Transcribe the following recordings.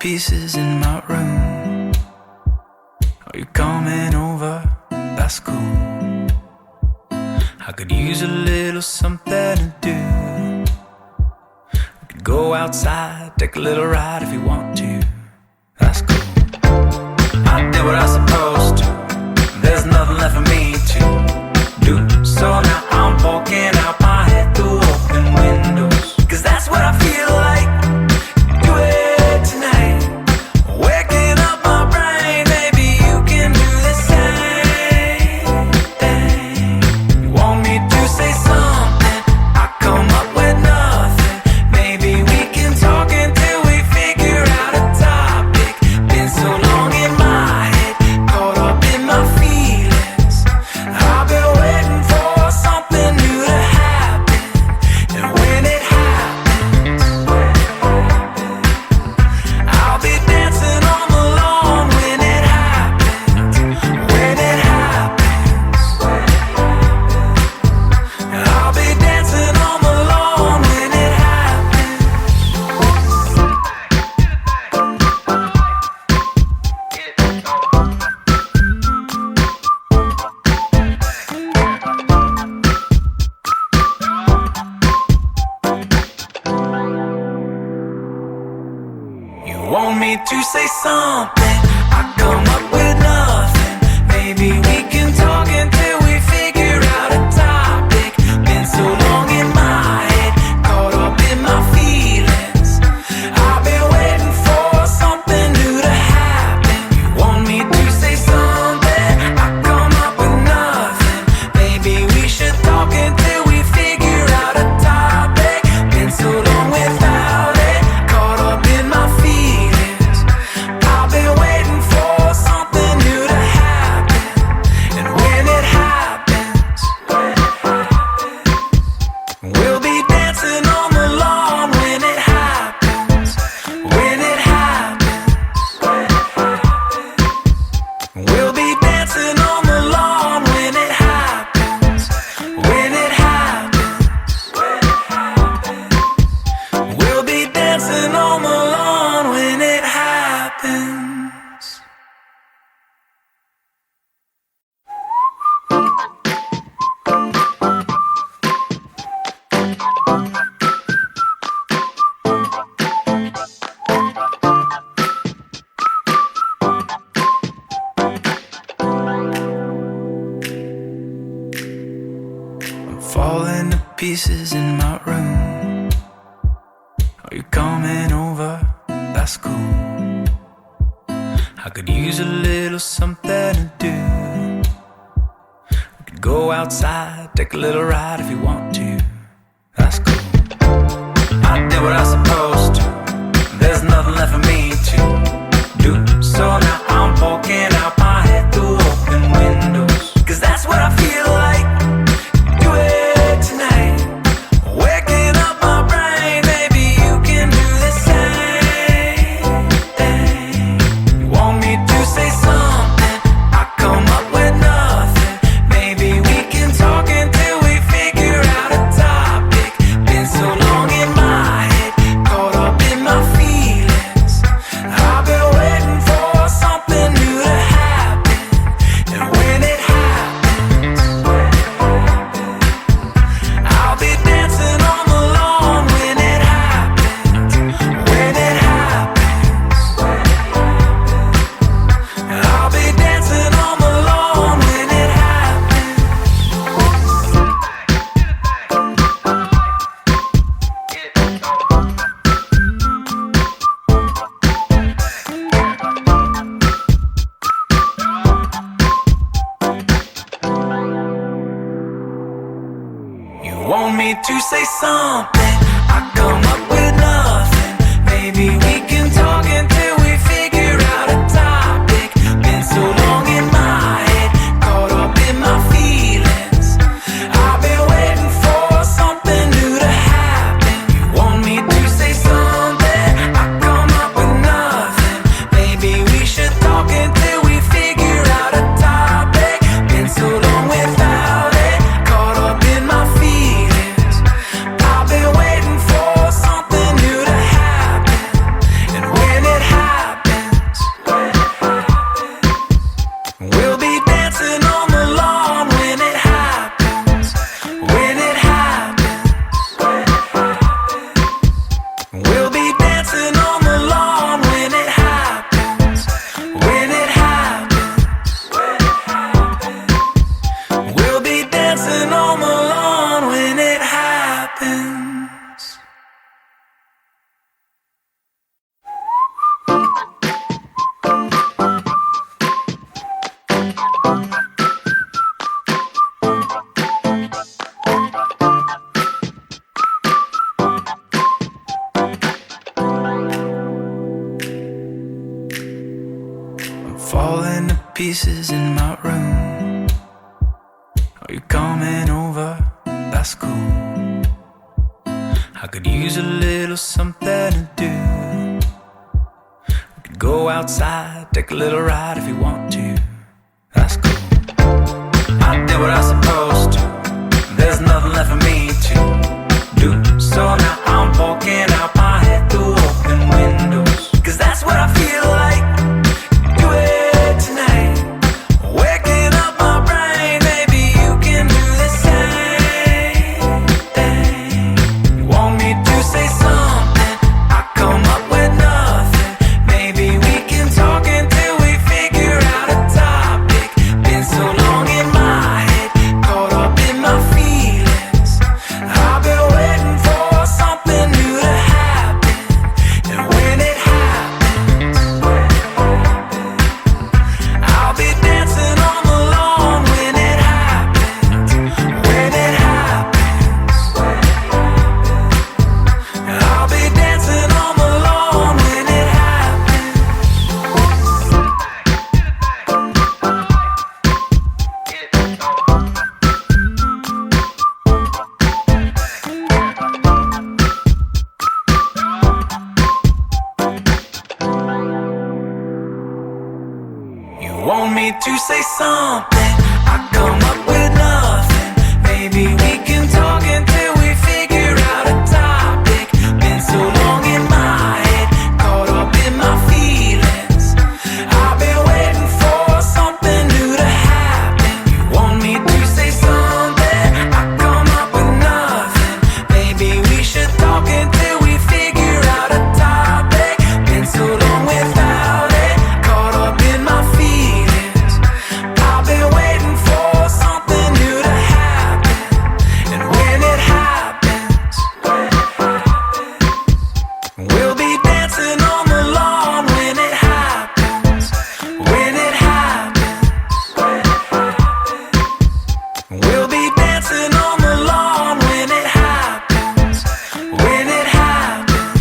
pieces in my room. Are you coming over? That's cool. I could use a little something to do. We could go outside, take a little ride if you want to. That's cool. I did what I was supposed to. There's nothing left for me to do. So now I'm poking out my head through open windows, 'cause that's what I feel like. Do it tonight. Waking up my brain, maybe you can do the same thing. You want me to say something, I come up with nothing. Maybe we can talk until we figure out a topic. Been so long in my head, caught up in my feelings. I've been waiting for something new to happen. And when it happens, I'll be dancing on the lawn. When it happens, when it happens, I'll be dancing on the lawn. When it happens. You want me to say something, I come up with nothing. Maybe we can talk until we figure out a topic. Been so long in my head, caught up in my feelings. I've been waiting for something new to happen. You want me to say something, I come up with nothing. Maybe we should talk until we figure out a topic. Been so long without it, caught up in my feelings. I've been waiting for something new to happen. And when it happens, we'll be dancing on the lawn. When it happens, when it happens, we'll be dancing on the lawn. When it happens, when it happens, we'll be dancing on the lawn. When it happens. I'm falling to pieces in my room. Are you coming over? That's cool. I could use a little something to do. We could go outside, take a little ride if you want to. That's cool. I did what I was supposed to. There's nothing left for me to do. So now I'm poking out my head through open windows, 'cause that's what I feel like. Do it tonight. Waking up my brain, maybe you can do the same thing. You want me to say something, I come up with nothing. Maybe we can talk until we figure out a topic. Been so long in my head, caught up in my feelings. I've been waiting for something new to happen. And when it happens, I'll be dancing on the lawn. When it happens, when it happens, I'll be dancing on the lawn. When it happens. You want me to say something, I come up with nothing. Maybe we can talk until we figure out a topic. Been so long in my head, caught up in my feelings. I've been waiting for something new to happen. You want me to say something, I come up with nothing. Maybe we should talk until we figure out a topic. Been so long without it, caught up in my feelings. I've been waiting for something new to happen. And when it Are you coming over? That's cool. I could use a little something to do. We could go outside, take a little ride if you want to. That's cool. I did what I was supposed to. There's nothing left for me to do. So now I'm walking out my head through open windows. 'Cause that's what I feel like. Do it tonight. Waking up my brain, maybe you can do the same thing. You want me to say something, I come up with nothing. Maybe we can talk until we figure out a topic. Been so long in my head, caught up in my feelings. I've been waiting for something new to happen. And when it happens, I'll be dancing on the lawn when it happens. When it happens, I'll be dancing on the lawn when it happens. You want me to say something, I come up with nothing. Maybe we can talk until we figure out a topic. Been so long in my head, caught up in my feelings. I've been waiting for something new to happen. You want me to say something, I come up with nothing. Maybe we should talk until we figure out a topic. Been so long without it, caught up in my feelings. I've been waiting for something new to happen. And when it happens, we'll be dancing on the lawn when it happens. When it happens, we'll be dancing on the lawn when it happens. When it happens,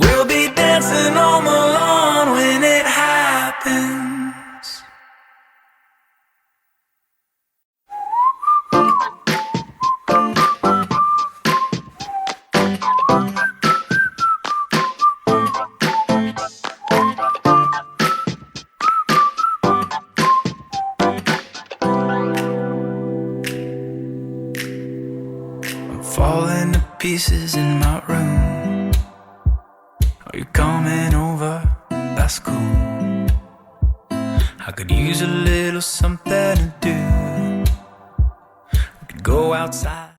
we'll be dancing on the lawn when it happens. I'm falling to pieces in my room. Are you coming over? That's cool. I could use a little something to do. We could go outside.